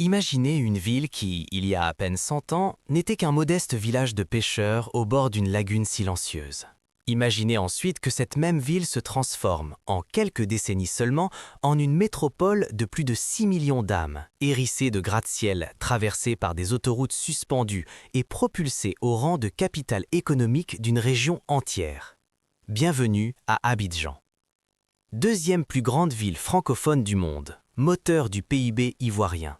Imaginez une ville qui, il y a à peine 100 ans, n'était qu'un modeste village de pêcheurs au bord d'une lagune silencieuse. Imaginez ensuite que cette même ville se transforme, en quelques décennies seulement, en une métropole de plus de 6 millions d'âmes, hérissée de gratte-ciel, traversée par des autoroutes suspendues et propulsée au rang de capitale économique d'une région entière. Bienvenue à Abidjan. Deuxième plus grande ville francophone du monde, moteur du PIB ivoirien.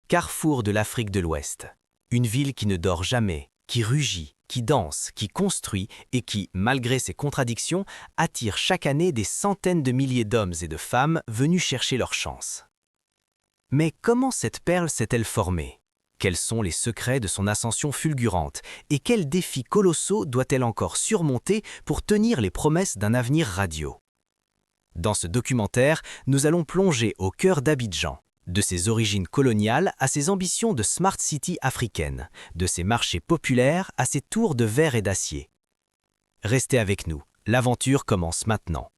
Carrefour de l'Afrique de l'Ouest. Une ville qui ne dort jamais, qui rugit, qui danse, qui construit et qui, malgré ses contradictions, attire chaque année des centaines de milliers d'hommes et de femmes venus chercher leur chance. Mais comment cette perle s'est-elle formée? Quels sont les secrets de son ascension fulgurante et quels défis colossaux doit-elle encore surmonter pour tenir les promesses d'un avenir radieux? Dans ce documentaire, nous allons plonger au cœur d'Abidjan, de ses origines coloniales à ses ambitions de Smart City africaine, de ses marchés populaires à ses tours de verre et d'acier. Restez avec nous, l'aventure commence maintenant.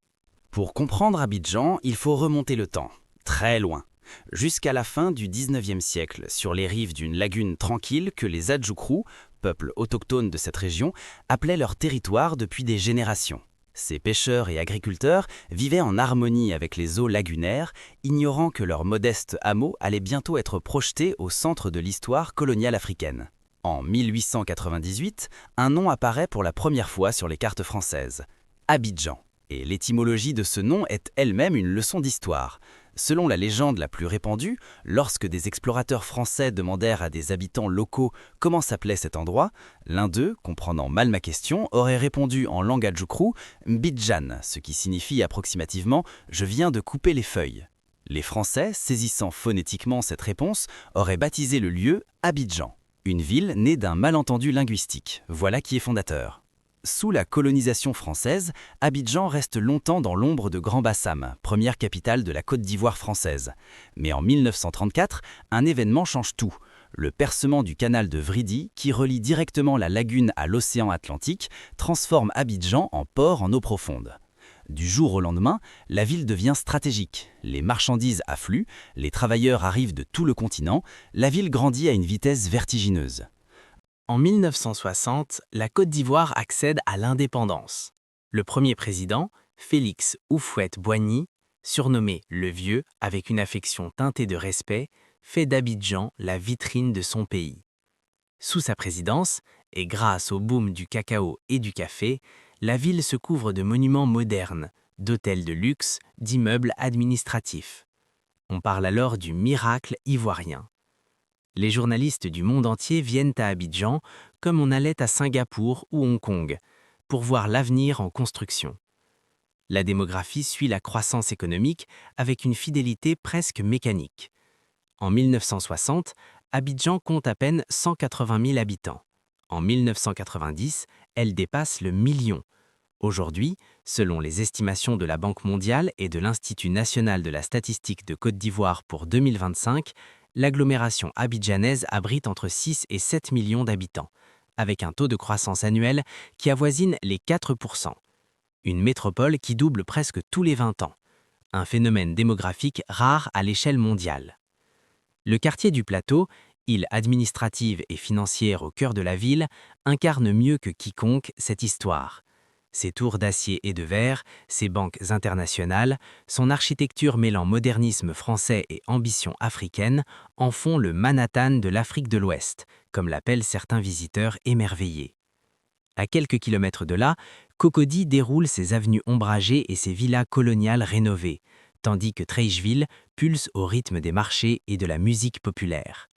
Pour comprendre Abidjan, il faut remonter le temps, très loin, jusqu'à la fin du 19e siècle, sur les rives d'une lagune tranquille que les Adjoukrous, peuple autochtone de cette région, appelaient leur territoire depuis des générations. Ces pêcheurs et agriculteurs vivaient en harmonie avec les eaux lagunaires, ignorant que leur modeste hameau allait bientôt être projeté au centre de l'histoire coloniale africaine. En 1898, un nom apparaît pour la première fois sur les cartes françaises, Abidjan. Et l'étymologie de ce nom est elle-même une leçon d'histoire. Selon la légende la plus répandue, lorsque des explorateurs français demandèrent à des habitants locaux comment s'appelait cet endroit, l'un d'eux, comprenant mal ma question, aurait répondu en langue adjoukrou « Mbidjan », ce qui signifie approximativement « je viens de couper les feuilles ». Les Français, saisissant phonétiquement cette réponse, auraient baptisé le lieu Abidjan, une ville née d'un malentendu linguistique. Voilà qui est fondateur. Sous la colonisation française, Abidjan reste longtemps dans l'ombre de Grand-Bassam, première capitale de la Côte d'Ivoire française. Mais en 1934, un événement change tout. Le percement du canal de Vridi, qui relie directement la lagune à l'océan Atlantique, transforme Abidjan en port en eau profonde. Du jour au lendemain, la ville devient stratégique. Les marchandises affluent, les travailleurs arrivent de tout le continent, la ville grandit à une vitesse vertigineuse. En 1960, la Côte d'Ivoire accède à l'indépendance. Le premier président, Félix Houphouët-Boigny, surnommé le Vieux avec une affection teintée de respect, fait d'Abidjan la vitrine de son pays. Sous sa présidence, et grâce au boom du cacao et du café, la ville se couvre de monuments modernes, d'hôtels de luxe, d'immeubles administratifs. On parle alors du miracle ivoirien. Les journalistes du monde entier viennent à Abidjan comme on allait à Singapour ou Hong Kong, pour voir l'avenir en construction. La démographie suit la croissance économique avec une fidélité presque mécanique. En 1960, Abidjan compte à peine 180 000 habitants. En 1990, elle dépasse le million. Aujourd'hui, selon les estimations de la Banque mondiale et de l'Institut national de la statistique de Côte d'Ivoire pour 2025, l'agglomération abidjanaise abrite entre 6 et 7 millions d'habitants, avec un taux de croissance annuel qui avoisine les 4%. Une métropole qui double presque tous les 20 ans. Un phénomène démographique rare à l'échelle mondiale. Le quartier du Plateau, île administrative et financière au cœur de la ville, incarne mieux que quiconque cette histoire. Ses tours d'acier et de verre, ses banques internationales, son architecture mêlant modernisme français et ambition africaine en font le Manhattan de l'Afrique de l'Ouest, comme l'appellent certains visiteurs émerveillés. À quelques kilomètres de là, Cocody déroule ses avenues ombragées et ses villas coloniales rénovées, tandis que Treichville pulse au rythme des marchés et de la musique populaire.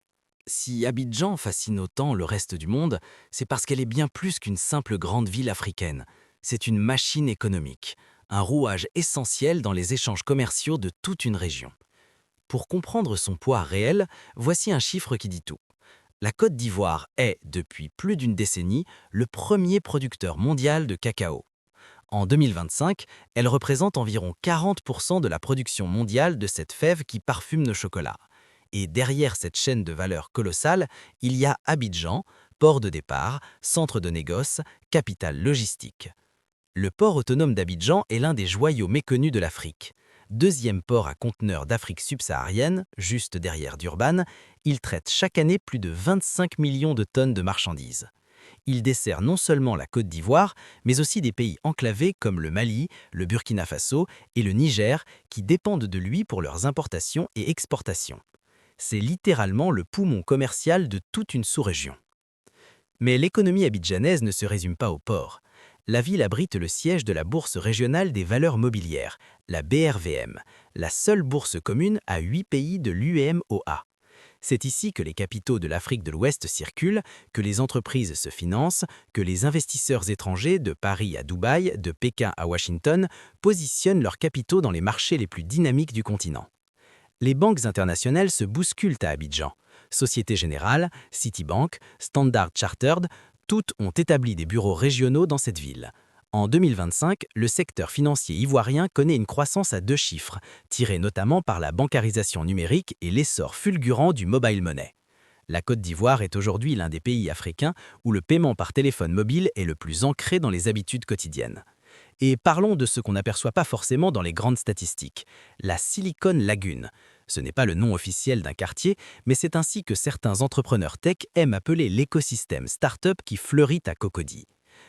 Si Abidjan fascine autant le reste du monde, c'est parce qu'elle est bien plus qu'une simple grande ville africaine. C'est une machine économique, un rouage essentiel dans les échanges commerciaux de toute une région. Pour comprendre son poids réel, voici un chiffre qui dit tout. La Côte d'Ivoire est, depuis plus d'une décennie, le premier producteur mondial de cacao. En 2025, elle représente environ 40% de la production mondiale de cette fève qui parfume nos chocolats. Et derrière cette chaîne de valeur colossale, il y a Abidjan, port de départ, centre de négoce, capitale logistique. Le port autonome d'Abidjan est l'un des joyaux méconnus de l'Afrique. Deuxième port à conteneurs d'Afrique subsaharienne, juste derrière Durban, il traite chaque année plus de 25 millions de tonnes de marchandises. Il dessert non seulement la Côte d'Ivoire, mais aussi des pays enclavés comme le Mali, le Burkina Faso et le Niger, qui dépendent de lui pour leurs importations et exportations. C'est littéralement le poumon commercial de toute une sous-région. Mais l'économie abidjanaise ne se résume pas au port. La ville abrite le siège de la Bourse régionale des valeurs mobilières, la BRVM, la seule bourse commune à 8 pays de l'UEMOA. C'est ici que les capitaux de l'Afrique de l'Ouest circulent, que les entreprises se financent, que les investisseurs étrangers de Paris à Dubaï, de Pékin à Washington, positionnent leurs capitaux dans les marchés les plus dynamiques du continent. Les banques internationales se bousculent à Abidjan. Société Générale, Citibank, Standard Chartered, toutes ont établi des bureaux régionaux dans cette ville. En 2025, le secteur financier ivoirien connaît une croissance à 2 chiffres, tirée notamment par la bancarisation numérique et l'essor fulgurant du mobile money. La Côte d'Ivoire est aujourd'hui l'un des pays africains où le paiement par téléphone mobile est le plus ancré dans les habitudes quotidiennes. Et parlons de ce qu'on n'aperçoit pas forcément dans les grandes statistiques, la Silicon Lagoon. Ce n'est pas le nom officiel d'un quartier, mais c'est ainsi que certains entrepreneurs tech aiment appeler l'écosystème start-up qui fleurit à Cocody.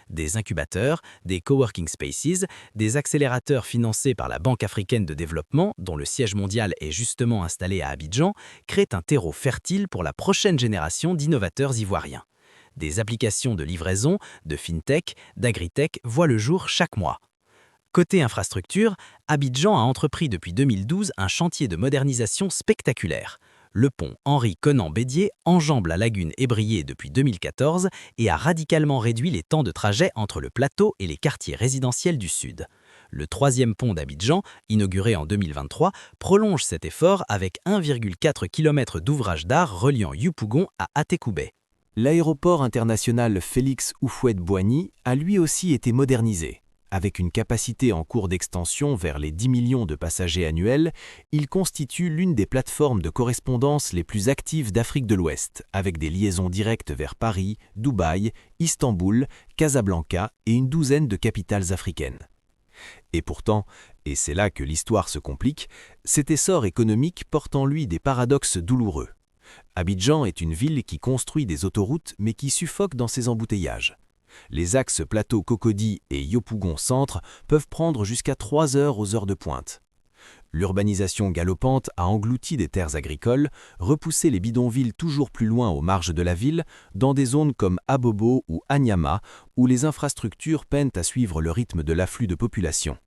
Des incubateurs, des coworking spaces, des accélérateurs financés par la Banque africaine de développement, dont le siège mondial est justement installé à Abidjan, créent un terreau fertile pour la prochaine génération d'innovateurs ivoiriens. Des applications de livraison, de fintech, d'agritech voient le jour chaque mois. Côté infrastructure, Abidjan a entrepris depuis 2012 un chantier de modernisation spectaculaire. Le pont Henri-Conan-Bédier enjambe la lagune ébriée depuis 2014 et a radicalement réduit les temps de trajet entre le plateau et les quartiers résidentiels du sud. Le troisième pont d'Abidjan, inauguré en 2023, prolonge cet effort avec 1,4 km d'ouvrages d'art reliant Yopougon à Atekoubé. L'aéroport international Félix Houphouët-Boigny a lui aussi été modernisé. Avec une capacité en cours d'extension vers les 10 millions de passagers annuels, il constitue l'une des plateformes de correspondance les plus actives d'Afrique de l'Ouest, avec des liaisons directes vers Paris, Dubaï, Istanbul, Casablanca et une douzaine de capitales africaines. Et pourtant, et c'est là que l'histoire se complique, cet essor économique porte en lui des paradoxes douloureux. Abidjan est une ville qui construit des autoroutes mais qui suffoque dans ses embouteillages. Les axes plateau Cocody et Yopougon Centre peuvent prendre jusqu'à 3 heures aux heures de pointe. L'urbanisation galopante a englouti des terres agricoles, repoussé les bidonvilles toujours plus loin aux marges de la ville, dans des zones comme Abobo ou Anyama, où les infrastructures peinent à suivre le rythme de l'afflux de population.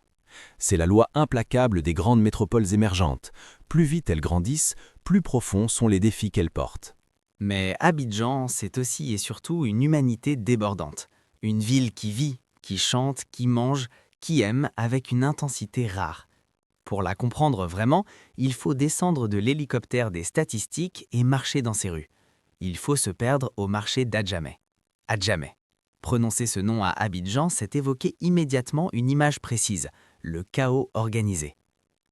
C'est la loi implacable des grandes métropoles émergentes. Plus vite elles grandissent, plus profonds sont les défis qu'elles portent. Mais Abidjan, c'est aussi et surtout une humanité débordante. Une ville qui vit, qui chante, qui mange, qui aime avec une intensité rare. Pour la comprendre vraiment, il faut descendre de l'hélicoptère des statistiques et marcher dans ses rues. Il faut se perdre au marché d'Adjamé. Adjamé. Prononcer ce nom à Abidjan, c'est évoquer immédiatement une image précise, le chaos organisé.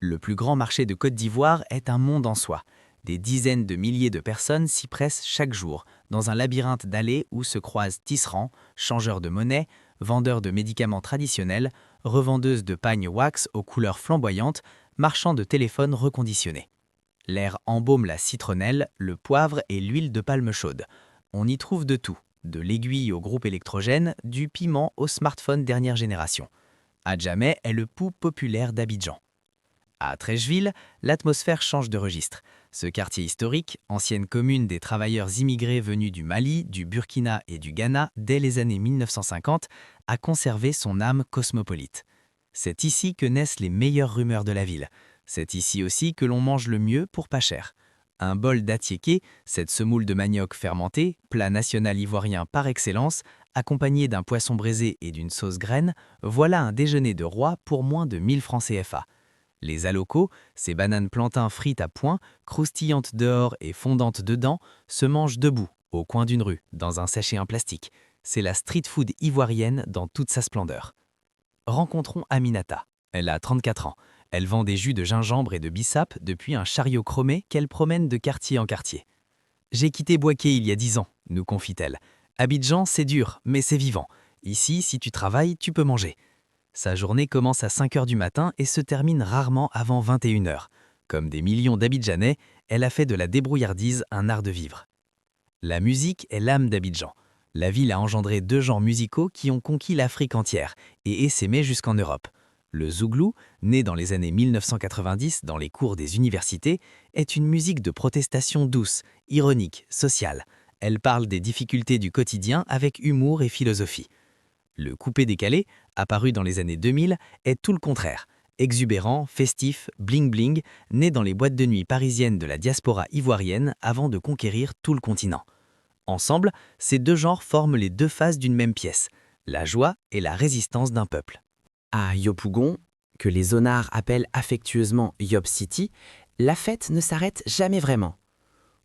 Le plus grand marché de Côte d'Ivoire est un monde en soi. Des dizaines de milliers de personnes s'y pressent chaque jour, dans un labyrinthe d'allées où se croisent tisserands, changeurs de monnaie, vendeurs de médicaments traditionnels, revendeuses de pagnes wax aux couleurs flamboyantes, marchands de téléphones reconditionnés. L'air embaume la citronnelle, le poivre et l'huile de palme chaude. On y trouve de tout, de l'aiguille au groupe électrogène, du piment au smartphone dernière génération. Adjamé est le pouls populaire d'Abidjan. À Treichville, l'atmosphère change de registre. Ce quartier historique, ancienne commune des travailleurs immigrés venus du Mali, du Burkina et du Ghana dès les années 1950, a conservé son âme cosmopolite. C'est ici que naissent les meilleures rumeurs de la ville. C'est ici aussi que l'on mange le mieux pour pas cher. Un bol d'atiéké, cette semoule de manioc fermenté, plat national ivoirien par excellence, accompagné d'un poisson braisé et d'une sauce graine, voilà un déjeuner de roi pour moins de 1000 francs CFA. Les alocos, ces bananes plantains frites à point, croustillantes dehors et fondantes dedans, se mangent debout, au coin d'une rue, dans un sachet en plastique. C'est la street food ivoirienne dans toute sa splendeur. Rencontrons Aminata. Elle a 34 ans. Elle vend des jus de gingembre et de bissap depuis un chariot chromé qu'elle promène de quartier en quartier. « J'ai quitté Bouaké il y a 10 ans, nous confie-t-elle. Abidjan, c'est dur, mais c'est vivant. Ici, si tu travailles, tu peux manger. » Sa journée commence à 5 heures du matin et se termine rarement avant 21 heures. Comme des millions d'Abidjanais, elle a fait de la débrouillardise un art de vivre. La musique est l'âme d'Abidjan. La ville a engendré 2 genres musicaux qui ont conquis l'Afrique entière et essaimé jusqu'en Europe. Le zouglou, né dans les années 1990 dans les cours des universités, est une musique de protestation douce, ironique, sociale. Elle parle des difficultés du quotidien avec humour et philosophie. Le coupé-décalé, apparu dans les années 2000, est tout le contraire. Exubérant, festif, bling-bling, né dans les boîtes de nuit parisiennes de la diaspora ivoirienne avant de conquérir tout le continent. Ensemble, ces 2 genres forment les 2 faces d'une même pièce, la joie et la résistance d'un peuple. À Yopougon, que les zonards appellent affectueusement Yop City, la fête ne s'arrête jamais vraiment.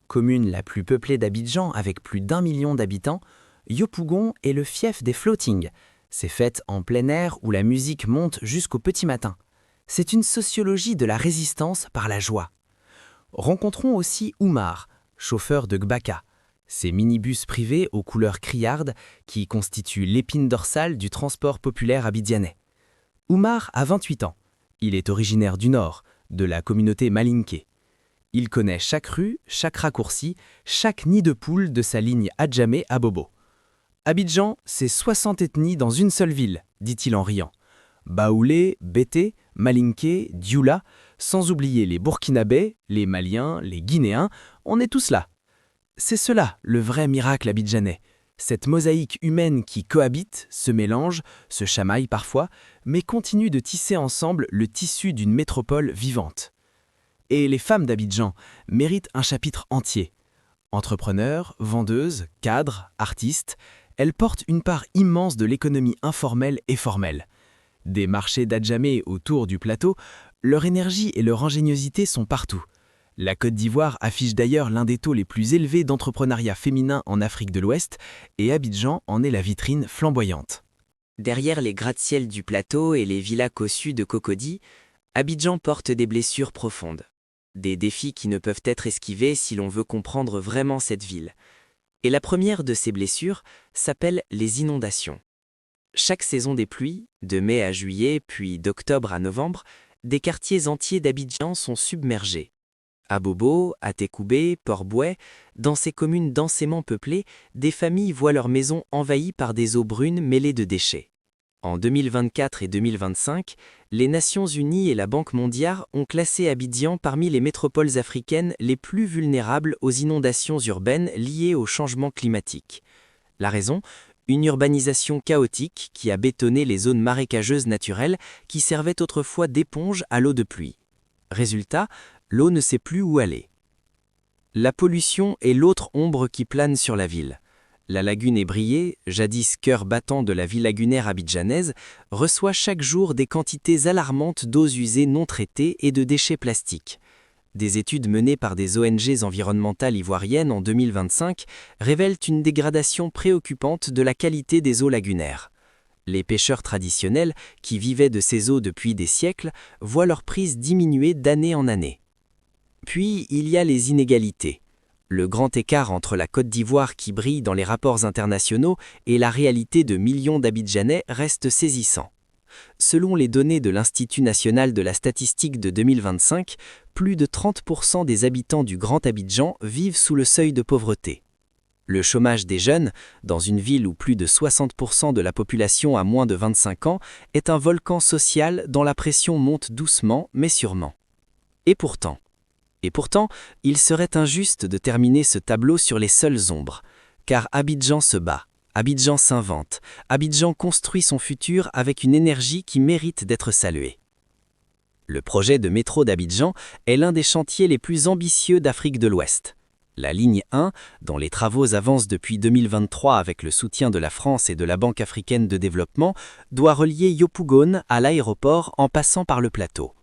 Commune la plus peuplée d'Abidjan avec plus d'1 million d'habitants, Yopougon est le fief des floatings, ces fêtes en plein air où la musique monte jusqu'au petit matin. C'est une sociologie de la résistance par la joie. Rencontrons aussi Oumar, chauffeur de Gbaka, ces minibus privés aux couleurs criardes qui constituent l'épine dorsale du transport populaire abidjanais. Oumar a 28 ans. Il est originaire du Nord, de la communauté malinké. Il connaît chaque rue, chaque raccourci, chaque nid de poule de sa ligne Adjamé à Bobo. Abidjan, c'est 60 ethnies dans une seule ville, dit-il en riant. Baoulé, Bété, Malinké, Dioula, sans oublier les Burkinabés, les Maliens, les Guinéens, on est tous là. C'est cela, le vrai miracle abidjanais. Cette mosaïque humaine qui cohabite, se mélange, se chamaille parfois, mais continue de tisser ensemble le tissu d'une métropole vivante. Et les femmes d'Abidjan méritent un chapitre entier. Entrepreneurs, vendeuses, cadres, artistes, elles portent une part immense de l'économie informelle et formelle. Des marchés d'Adjamé autour du plateau, leur énergie et leur ingéniosité sont partout. La Côte d'Ivoire affiche d'ailleurs l'un des taux les plus élevés d'entrepreneuriat féminin en Afrique de l'Ouest et Abidjan en est la vitrine flamboyante. Derrière les gratte-ciel du plateau et les villas cossues de Cocody, Abidjan porte des blessures profondes. Des défis qui ne peuvent être esquivés si l'on veut comprendre vraiment cette ville. Et la première de ces blessures s'appelle les inondations. Chaque saison des pluies, de mai à juillet puis d'octobre à novembre, des quartiers entiers d'Abidjan sont submergés. À Bobo, à Tékoubé, Port-Bouet, dans ces communes densément peuplées, des familles voient leurs maisons envahies par des eaux brunes mêlées de déchets. En 2024 et 2025, les Nations Unies et la Banque mondiale ont classé Abidjan parmi les métropoles africaines les plus vulnérables aux inondations urbaines liées au changement climatique. La raison ? Une urbanisation chaotique qui a bétonné les zones marécageuses naturelles qui servaient autrefois d'éponge à l'eau de pluie. Résultat, l'eau ne sait plus où aller. La pollution est l'autre ombre qui plane sur la ville. La lagune ébriée, jadis cœur battant de la vie lagunaire abidjanaise, reçoit chaque jour des quantités alarmantes d'eaux usées non traitées et de déchets plastiques. Des études menées par des ONG environnementales ivoiriennes en 2025 révèlent une dégradation préoccupante de la qualité des eaux lagunaires. Les pêcheurs traditionnels, qui vivaient de ces eaux depuis des siècles, voient leur prise diminuer d'année en année. Puis, il y a les inégalités. Le grand écart entre la Côte d'Ivoire qui brille dans les rapports internationaux et la réalité de millions d'Abidjanais reste saisissant. Selon les données de l'Institut national de la statistique de 2025, plus de 30% des habitants du Grand Abidjan vivent sous le seuil de pauvreté. Le chômage des jeunes, dans une ville où plus de 60% de la population a moins de 25 ans, est un volcan social dont la pression monte doucement mais sûrement. Et pourtant, il serait injuste de terminer ce tableau sur les seules ombres, car Abidjan se bat, Abidjan s'invente, Abidjan construit son futur avec une énergie qui mérite d'être saluée. Le projet de métro d'Abidjan est l'un des chantiers les plus ambitieux d'Afrique de l'Ouest. La ligne 1, dont les travaux avancent depuis 2023 avec le soutien de la France et de la Banque africaine de développement, doit relier Yopougon à l'aéroport en passant par le plateau.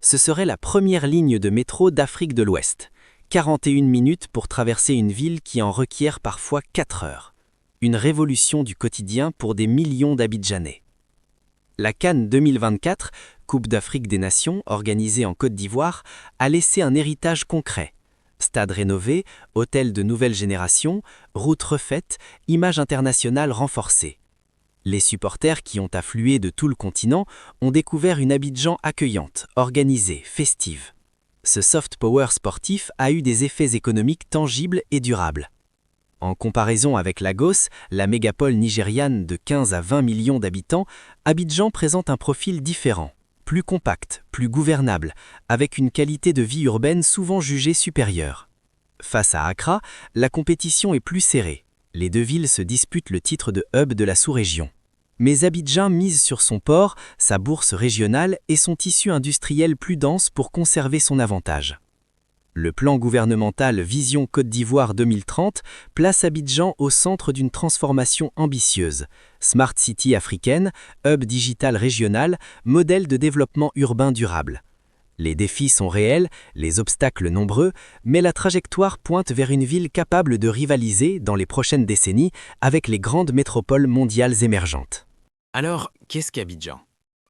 Ce serait la première ligne de métro d'Afrique de l'Ouest. 41 minutes pour traverser une ville qui en requiert parfois 4 heures. Une révolution du quotidien pour des millions d'Abidjanais. La CAN 2024, Coupe d'Afrique des Nations, organisée en Côte d'Ivoire, a laissé un héritage concret. Stade rénové, hôtel de nouvelle génération, route refaite, image internationale renforcée. Les supporters qui ont afflué de tout le continent ont découvert une Abidjan accueillante, organisée, festive. Ce soft power sportif a eu des effets économiques tangibles et durables. En comparaison avec Lagos, la mégapole nigériane de 15 à 20 millions d'habitants, Abidjan présente un profil différent, plus compact, plus gouvernable, avec une qualité de vie urbaine souvent jugée supérieure. Face à Accra, la compétition est plus serrée. Les deux villes se disputent le titre de hub de la sous-région. Mais Abidjan mise sur son port, sa bourse régionale et son tissu industriel plus dense pour conserver son avantage. Le plan gouvernemental Vision Côte d'Ivoire 2030 place Abidjan au centre d'une transformation ambitieuse. Smart City africaine, hub digital régional, modèle de développement urbain durable. Les défis sont réels, les obstacles nombreux, mais la trajectoire pointe vers une ville capable de rivaliser, dans les prochaines décennies, avec les grandes métropoles mondiales émergentes. Alors, qu'est-ce qu'Abidjan?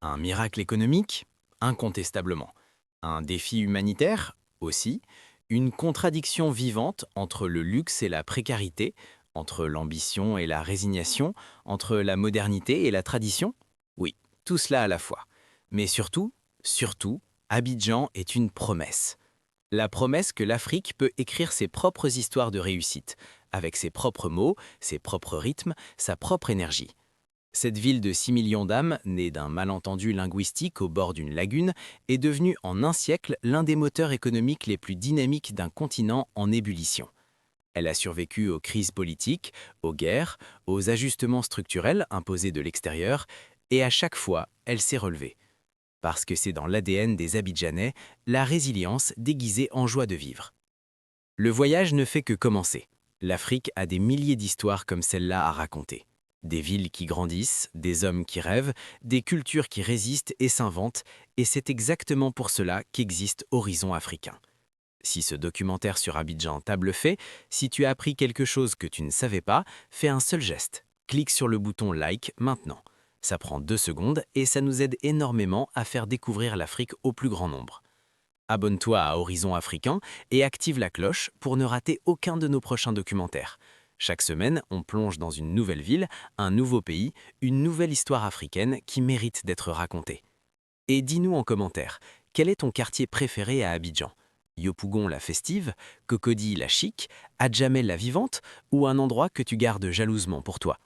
Un miracle économique? Incontestablement. Un défi humanitaire? Aussi. Une contradiction vivante entre le luxe et la précarité, entre l'ambition et la résignation, entre la modernité et la tradition? Oui, tout cela à la fois. Mais surtout, Abidjan est une promesse. La promesse que l'Afrique peut écrire ses propres histoires de réussite, avec ses propres mots, ses propres rythmes, sa propre énergie. Cette ville de 6 millions d'âmes, née d'un malentendu linguistique au bord d'une lagune, est devenue en un siècle l'un des moteurs économiques les plus dynamiques d'un continent en ébullition. Elle a survécu aux crises politiques, aux guerres, aux ajustements structurels imposés de l'extérieur, et à chaque fois, elle s'est relevée. Parce que c'est dans l'ADN des Abidjanais, la résilience déguisée en joie de vivre. Le voyage ne fait que commencer. L'Afrique a des milliers d'histoires comme celle-là à raconter. Des villes qui grandissent, des hommes qui rêvent, des cultures qui résistent et s'inventent, et c'est exactement pour cela qu'existe Horizon Africain. Si ce documentaire sur Abidjan t'a bluffé, si tu as appris quelque chose que tu ne savais pas, fais un seul geste. Clique sur le bouton Like maintenant. Ça prend 2 secondes et ça nous aide énormément à faire découvrir l'Afrique au plus grand nombre. Abonne-toi à Horizon Africain et active la cloche pour ne rater aucun de nos prochains documentaires. Chaque semaine, on plonge dans une nouvelle ville, un nouveau pays, une nouvelle histoire africaine qui mérite d'être racontée. Et dis-nous en commentaire, quel est ton quartier préféré à Abidjan? Yopougon la festive, Cocody la chic, Adjamel la vivante ou un endroit que tu gardes jalousement pour toi?